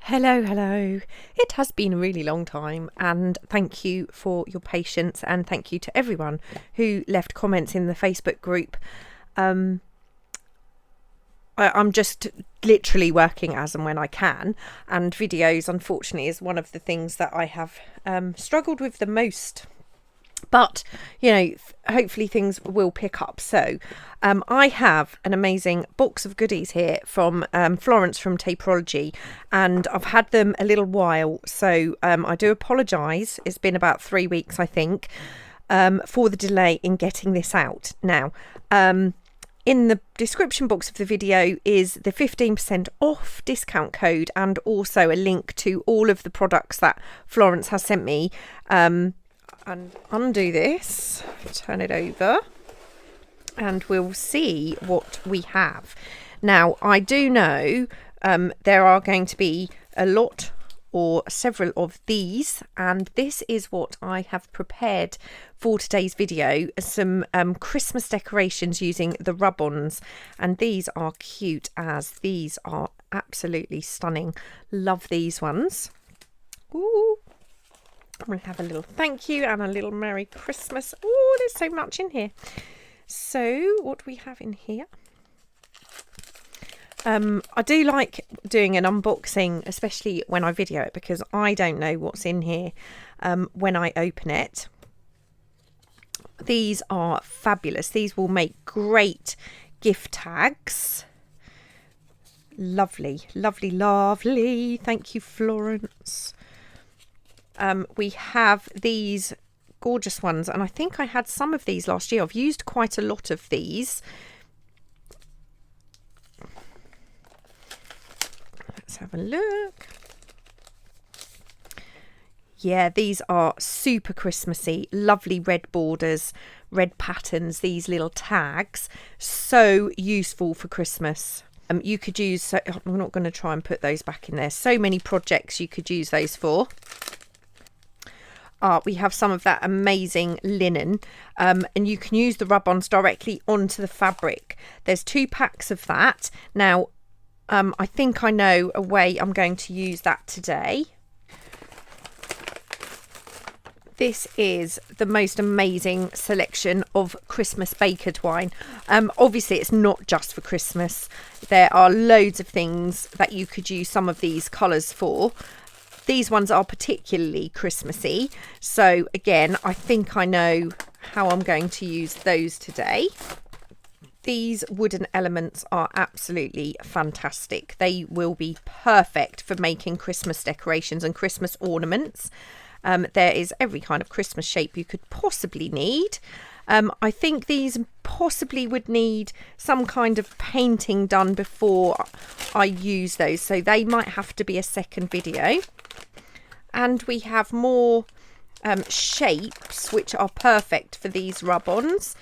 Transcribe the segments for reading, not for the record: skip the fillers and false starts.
Hello, hello. It has been a really long time, and thank you for your patience, and thank you to everyone who left comments in the Facebook group. I'm just literally working as and when I can, and videos, unfortunately, is one of the things that I have struggled with the most. But, you know, hopefully things will pick up. So I have an amazing box of goodies here from Florence from Taperlogy, and I've had them a little while. So I do apologise. It's been about 3 weeks, I think, for the delay in getting this out. Now, in the description box of the video is the 15% off discount code and also a link to all of the products that Florence has sent me. And undo this, turn it over, and we'll see what we have. Now, I do know there are going to be a lot or several of these, and this is what I have prepared for today's video, some Christmas decorations using the rub-ons, and these are cute as these are absolutely stunning. Love these ones. Ooh. We'll have a little thank you and a little Merry Christmas. Oh, there's so much in here. So what do we have in here? I do like doing an unboxing, especially when I video it, because I don't know what's in here when I open it. These are fabulous. These will make great gift tags. Lovely, lovely, lovely. Thank you, Florence. We have these gorgeous ones, and I think I had some of these last year. I've used quite a lot of these. Let's have a look. Yeah, these are super Christmassy, lovely red borders, red patterns, these little tags. So useful for Christmas. You could use, I'm not going to try and put those back in there. So many projects you could use those for. We have some of that amazing linen, and you can use the rub-ons directly onto the fabric. There's 2 packs of that. Now, I think I know a way I'm going to use that today. This is the most amazing selection of Christmas baker twine. Obviously, it's not just for Christmas. There are loads of things that you could use some of these colours for. These ones are particularly Christmassy. So again, I think I know how I'm going to use those today. These wooden elements are absolutely fantastic. They will be perfect for making Christmas decorations and Christmas ornaments. There is every kind of Christmas shape you could possibly need. I think these possibly would need some kind of painting done before I use those. So they might have to be a second video. And we have more shapes which are perfect for these rub-ons.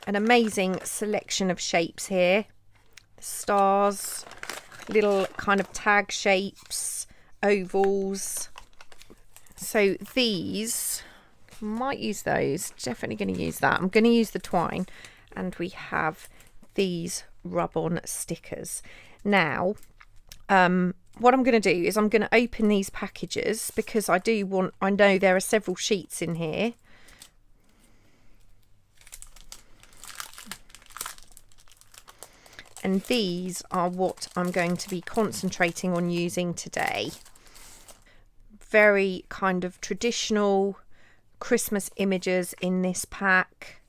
An amazing selection of shapes here. Stars, little kind of tag shapes, ovals. So these, might use those. Definitely going to use that. I'm going to use the twine. And we have these rub-on stickers. Now, what I'm going to do is I'm going to open these packages because I know there are several sheets in here. And these are what I'm going to be concentrating on using today. Very kind of traditional Christmas images in this pack.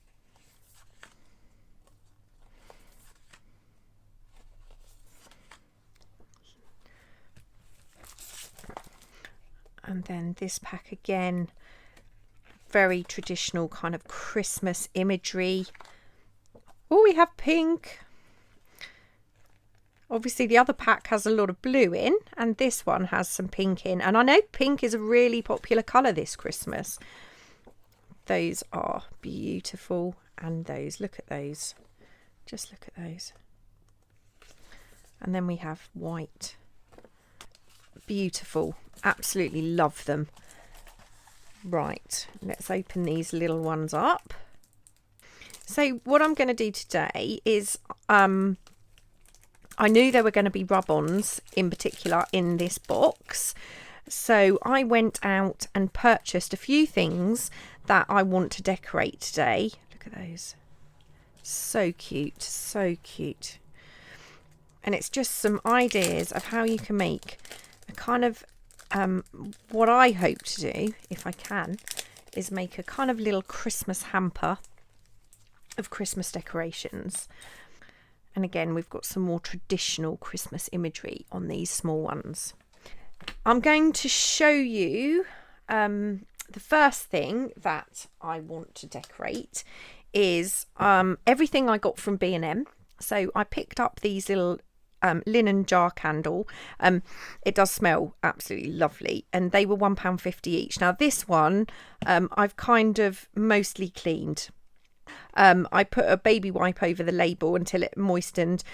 And then this pack again, very traditional kind of Christmas imagery. Oh, we have pink. Obviously the other pack has a lot of blue in, and this one has some pink in. And I know pink is a really popular colour this Christmas. Those are beautiful. And those, look at those. Just look at those. And then we have white. Beautiful. Absolutely love them. Right, let's open these little ones up. So what I'm going to do today is I knew there were going to be rub-ons in particular in this box. So I went out and purchased a few things that I want to decorate today. Look at those. So cute, so cute. And it's just some ideas of how you can make a kind of, what I hope to do, if I can, is make a kind of little Christmas hamper of Christmas decorations. And again, we've got some more traditional Christmas imagery on these small ones. I'm going to show you the first thing that I want to decorate is everything I got from B&M. So I picked up these little linen jar candle. It does smell absolutely lovely, and they were £1.50 each. Now this one I've kind of mostly cleaned. I put a baby wipe over the label until it moistened,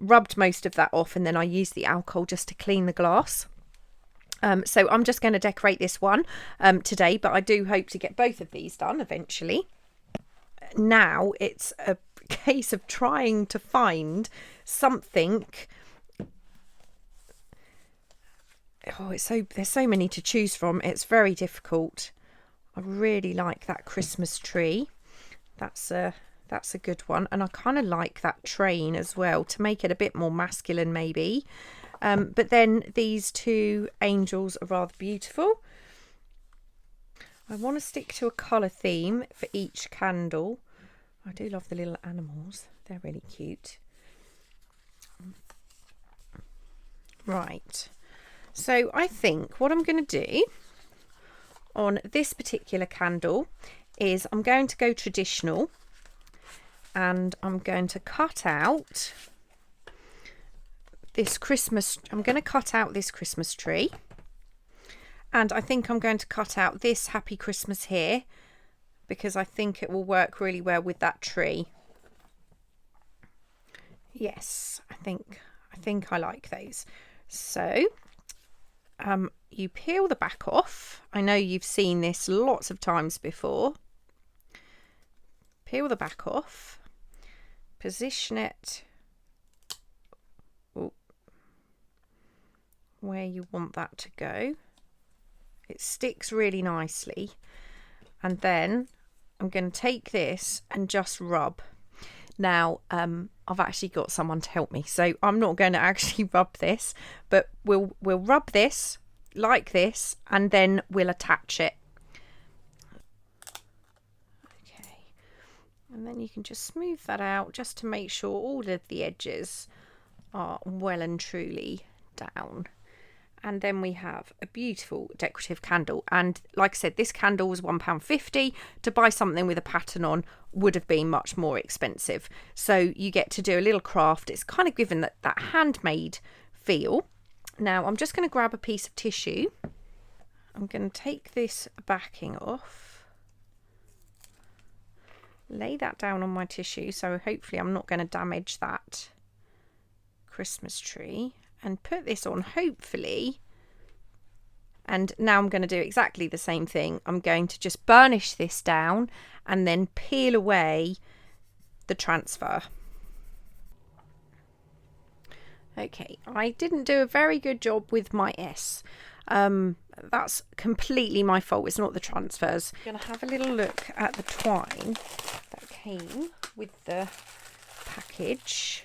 rubbed most of that off, and then I used the alcohol just to clean the glass. So I'm just going to decorate this one today, but I do hope to get both of these done eventually. Now it's a case of trying to find something. Oh, there's so many to choose from. It's very difficult. I really like that Christmas tree. That's a good one, and I kind of like that train as well to make it a bit more masculine maybe. But then these two angels are rather beautiful. I want to stick to a colour theme for each candle. I do love the little animals. They're really cute. Right. So I think what I'm going to do on this particular candle is I'm going to go traditional, and I'm going to cut out this Christmas. I'm going to cut out this Christmas tree, and I think I'm going to cut out this Happy Christmas here because I think it will work really well with that tree. Yes, I think I like those. So you peel the back off. I know you've seen this lots of times before. Peel the back off, position it where you want that to go. It sticks really nicely, and then I'm going to take this and just rub. Now I've actually got someone to help me, so I'm not going to actually rub this, but we'll rub this like this, and then we'll attach it. Okay, and then you can just smooth that out just to make sure all of the edges are well and truly down. And then we have a beautiful decorative candle. And like I said, this candle was £1.50. To buy something with a pattern on would have been much more expensive. So you get to do a little craft. It's kind of given that handmade feel. Now I'm just going to grab a piece of tissue. I'm going to take this backing off. Lay that down on my tissue. So hopefully I'm not going to damage that Christmas tree. And put this on, hopefully. And now I'm going to do exactly the same thing. I'm going to just burnish this down and then peel away the transfer. Okay, I didn't do a very good job with my S. That's completely my fault. It's not the transfers. I'm going to have a little look at the twine that came with the package.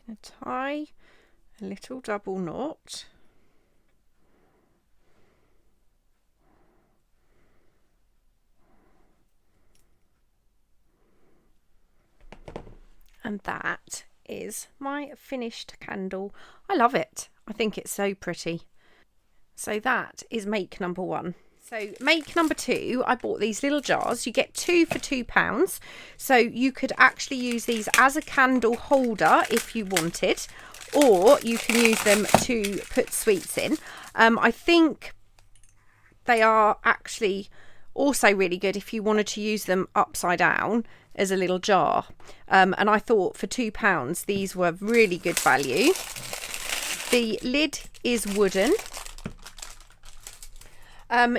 Going to tie a little double knot. And that is my finished candle. I love it. I think it's so pretty. So that is make number one. So make number two, I bought these little jars. You get 2 for £2. So you could actually use these as a candle holder if you wanted, or you can use them to put sweets in. I think they are actually Also really good if you wanted to use them upside down as a little jar. And I thought for £2 these were really good value. The lid is wooden.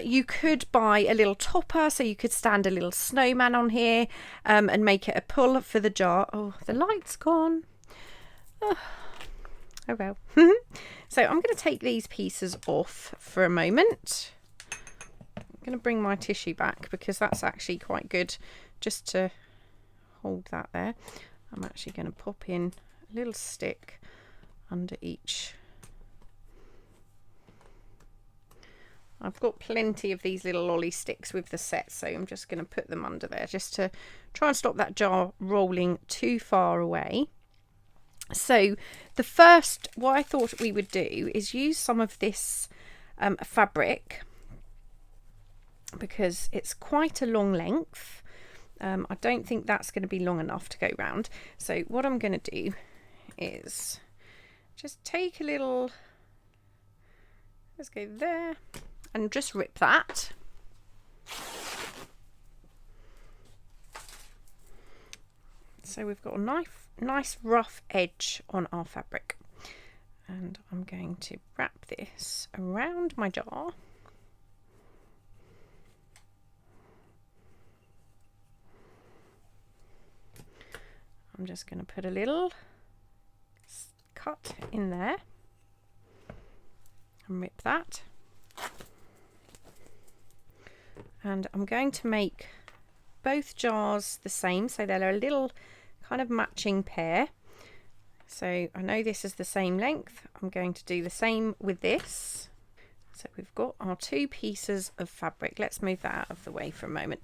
You could buy a little topper, so you could stand a little snowman on here and make it a pull for the jar. Oh, the light's gone. Oh well. So I'm going to take these pieces off for a moment. I'm going to bring my tissue back because that's actually quite good just to hold that there. I'm actually going to pop in a little stick under each. I've got plenty of these little lolly sticks with the set, so I'm just going to put them under there just to try and stop that jar rolling too far away. So the first, what I thought we would do is use some of this fabric because it's quite a long length. I don't think that's going to be long enough to go round. So what I'm going to do is just take a little, let's go there, and just rip that. So we've got a nice rough edge on our fabric. And I'm going to wrap this around my jar. I'm just going to put a little cut in there and rip that. And I'm going to make both jars the same, so they're a little kind of matching pair. So I know this is the same length. I'm going to do the same with this. So we've got our 2 pieces of fabric. Let's move that out of the way for a moment.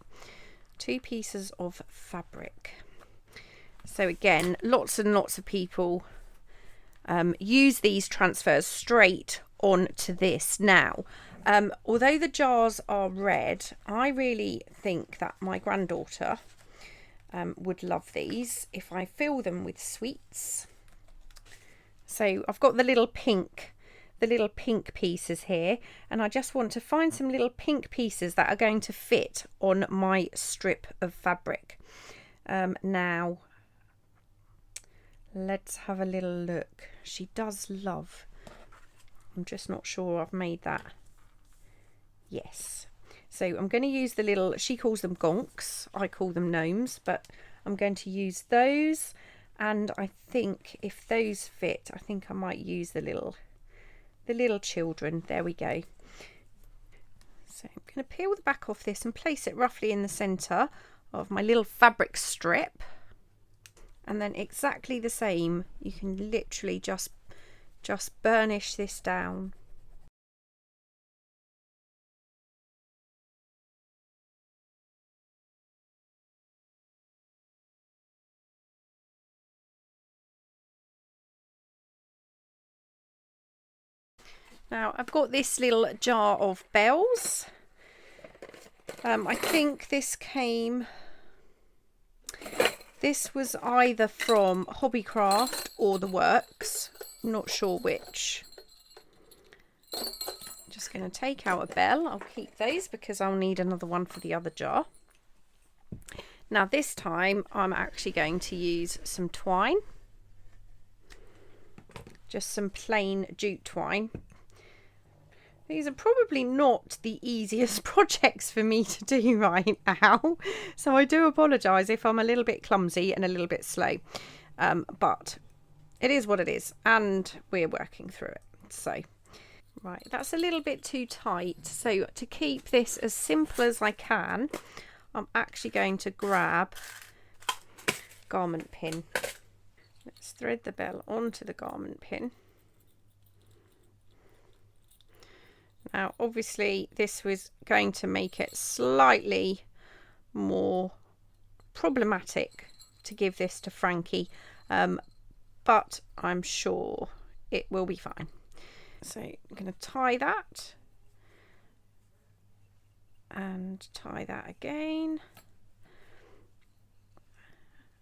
2 pieces of fabric. So again, lots and lots of people use these transfers straight onto this. Now, although the jars are red, I really think that my granddaughter would love these if I fill them with sweets. So I've got the little pink pieces here, and I just want to find some little pink pieces that are going to fit on my strip of fabric. Now, let's have a little look. She does love, I'm just not sure I've made that. Yes. So I'm going to use the little, she calls them gonks, I call them gnomes, but I'm going to use those, and I think if those fit, I think I might use the little children. There we go. So I'm going to peel the back off this and place it roughly in the centre of my little fabric strip. And then exactly the same, you can literally just burnish this down. Now I've got this little jar of bells. I think this was either from Hobbycraft or The Works. I'm not sure which. Just going to take out a bell. I'll keep those because I'll need another one for the other jar. Now this time I'm actually going to use some twine. Just some plain jute twine. These are probably not the easiest projects for me to do right now, so I do apologise if I'm a little bit clumsy and a little bit slow, but it is what it is, and we're working through it. So, right, that's a little bit too tight, so to keep this as simple as I can, I'm actually going to grab garment pin. Let's thread the bell onto the garment pin. Now, obviously, this was going to make it slightly more problematic to give this to Frankie, but I'm sure it will be fine. So I'm going to tie that and tie that again,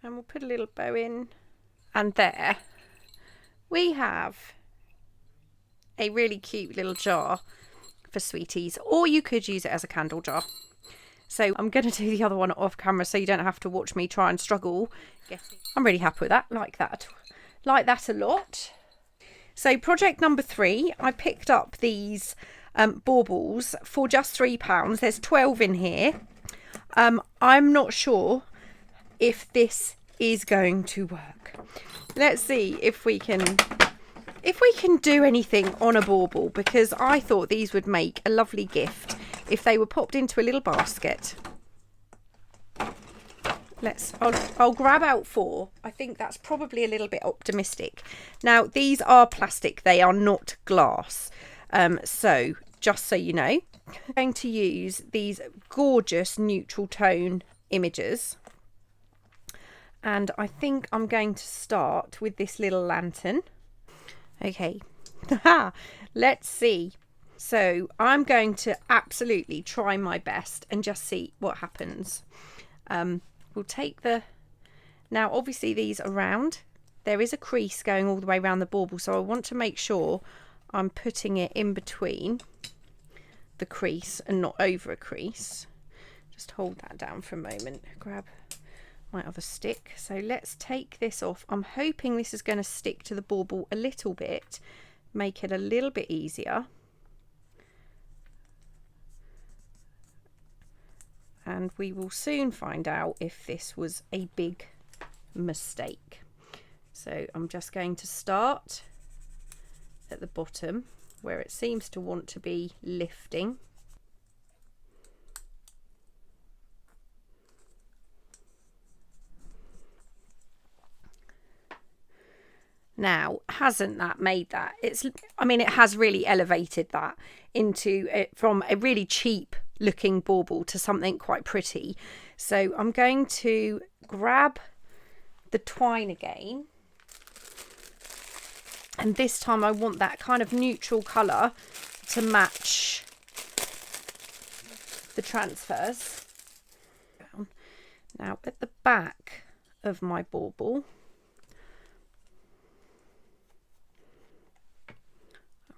and we'll put a little bow in, and there we have a really cute little jar for sweeties, or you could use it as a candle jar. So I'm going to do the other one off camera so you don't have to watch me try and struggle. I'm really happy with that, like that a lot. So project number 3, I picked up these baubles for just £3. There's 12 in here. I'm not sure if this is going to work. Let's see if we can do anything on a bauble, because I thought these would make a lovely gift if they were popped into a little basket. I'll grab out 4. I think that's probably a little bit optimistic. Now, these are plastic, they are not glass. So just so you know, I'm going to use these gorgeous neutral tone images. And I think I'm going to start with this little lantern. Okay, let's see. So I'm going to absolutely try my best and just see what happens. We'll take now obviously these are round. There is a crease going all the way around the bauble, so I want to make sure I'm putting it in between the crease and not over a crease. Just hold that down for a moment, grab my other stick. So let's take this off. I'm hoping this is going to stick to the bauble a little bit, make it a little bit easier. And we will soon find out if this was a big mistake. So I'm just going to start at the bottom where it seems to want to be lifting. Now, hasn't that made that? I mean, it has really elevated that into it from a really cheap looking bauble to something quite pretty. So I'm going to grab the twine again, and this time I want that kind of neutral colour to match the transfers. Now at the back of my bauble,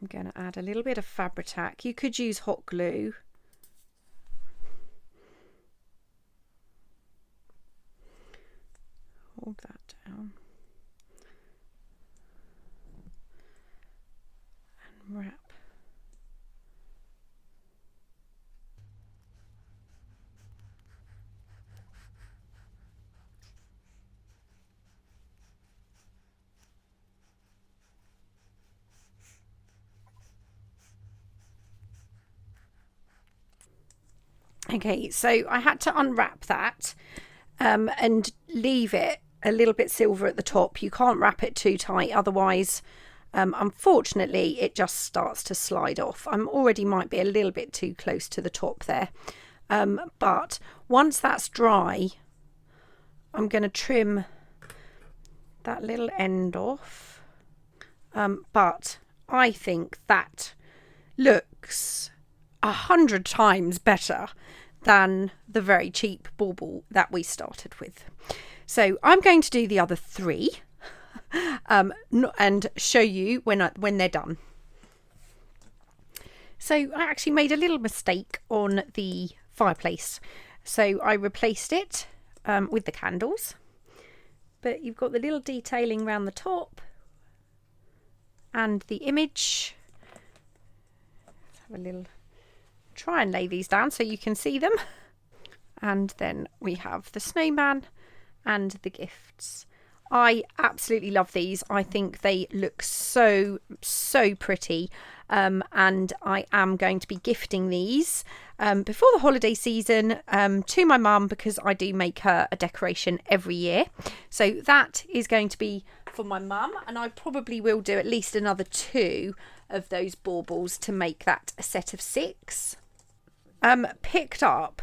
I'm going to add a little bit of Fabri-Tac. You could use hot glue. Hold that down. And wrap. Okay, so I had to unwrap that and leave it a little bit silver at the top. You can't wrap it too tight, otherwise unfortunately it just starts to slide off. I'm already might be a little bit too close to the top there, but once that's dry I'm going to trim that little end off, but I think that looks 100 times better than the very cheap bauble that we started with. So I'm going to do the other 3 and show you when they're done. So I actually made a little mistake on the fireplace. So I replaced it with the candles, but you've got the little detailing around the top and the image. Let's have a little try and lay these down so you can see them. And then we have the snowman and the gifts. I absolutely love these. I think they look so pretty, and I am going to be gifting these before the holiday season to my mum, because I do make her a decoration every year. So that is going to be for my mum, and I probably will do at least another 2 of those baubles to make that a set of 6. Picked up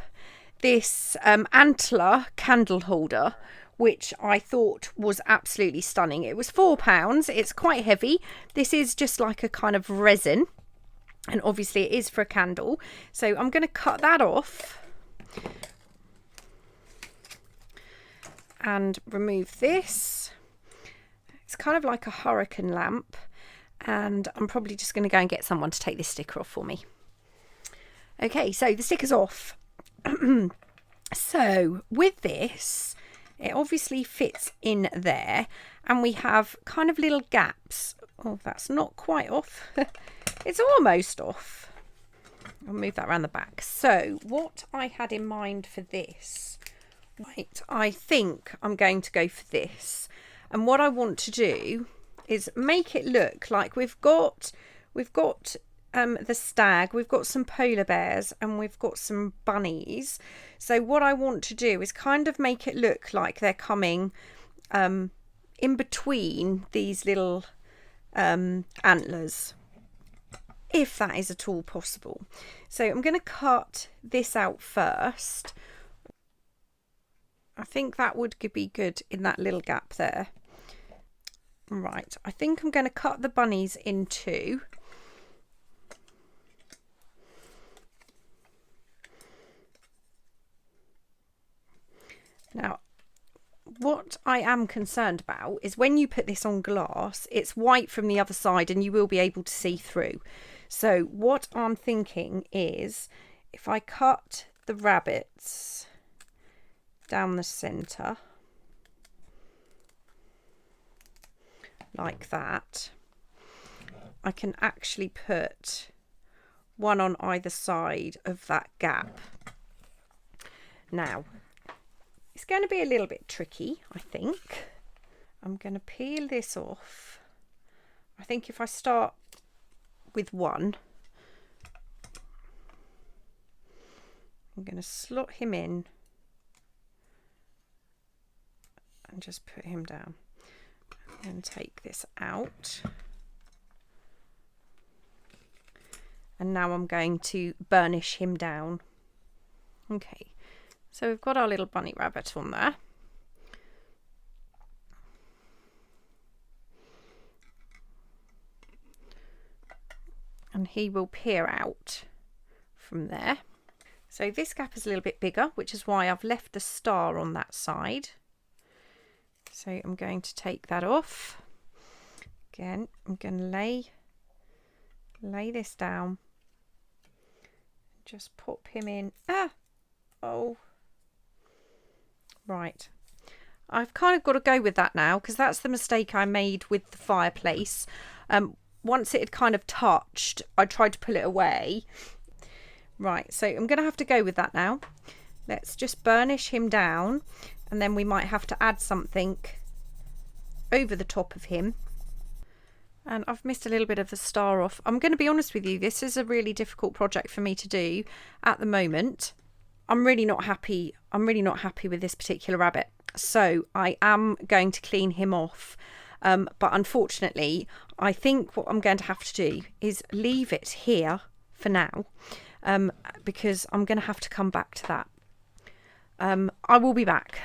this antler candle holder, which I thought was absolutely stunning. It was £4. It's quite heavy. This is just like a kind of resin, and obviously it is for a candle. So I'm going to cut that off and remove this. It's kind of like a hurricane lamp, and I'm probably just going to go and get someone to take this sticker off for me. Okay, so the sticker's off. So with this, it obviously fits in there, and we have kind of little gaps. Oh, that's not quite off. It's almost off. I'll move that around the back. So what I had in mind for this, right, I think I'm going to go for this. And what I want to do is make it look like we've got the stag, we've got some polar bears, and we've got some bunnies. So what I want to do is kind of make it look like they're coming in between these little antlers, if that is at all possible. So I'm going to cut this out first. I think that would be good in that little gap there. Right, I think I'm going to cut the bunnies in two. Now, what I am concerned about is when you put this on glass, it's white from the other side and you will be able to see through. So what I'm thinking is, if I cut the rabbits down the centre, like that, I can actually put one on either side of that gap. Now, it's going to be a little bit tricky, I think. I'm going to peel this off. I think if I start with one, I'm going to slot him in and just put him down. And take this out. And now I'm going to burnish him down. Okay, so we've got our little bunny rabbit on there. And he will peer out from there. So this gap is a little bit bigger, which is why I've left the star on that side. So I'm going to take that off. Again, I'm going to lay this down. Just pop him in. Oh. Right. I've kind of got to go with that now, because that's the mistake I made with the fireplace. Once it had kind of touched, I tried to pull it away. Right, so I'm going to have to go with that now. Let's just burnish him down. And then we might have to add something over the top of him. And I've missed a little bit of the star off. I'm going to be honest with you, this is a really difficult project for me to do at the moment. I'm really not happy with this particular rabbit. So I am going to clean him off. But unfortunately, I think what I'm going to have to do is leave it here for now. Because I'm going to have to come back to that. I will be back.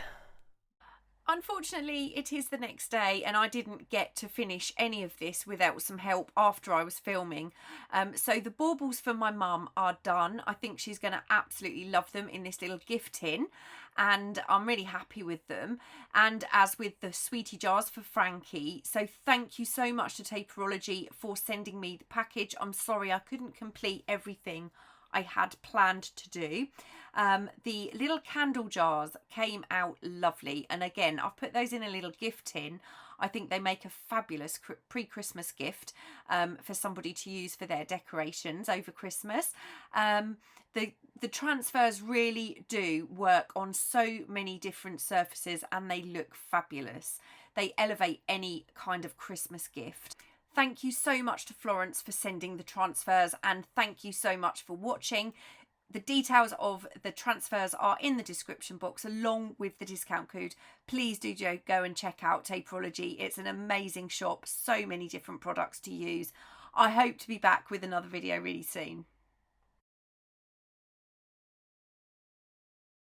Unfortunately, it is the next day and I didn't get to finish any of this without some help after I was filming. So the baubles for my mum are done. I think she's going to absolutely love them in this little gift tin, and I'm really happy with them. And as with the sweetie jars for Frankie. So thank you so much to Taperlogy for sending me the package. I'm sorry I couldn't complete everything I had planned to do. The little candle jars came out lovely, and again I've put those in a little gift tin. I think they make a fabulous pre-Christmas gift for somebody to use for their decorations over Christmas. The transfers really do work on so many different surfaces and they look fabulous. They elevate any kind of Christmas gift. Thank you so much to Florence for sending the transfers, and thank you so much for watching. The details of the transfers are in the description box along with the discount code. Please do go and check out Taperlogy. It's an amazing shop, so many different products to use. I hope to be back with another video really soon.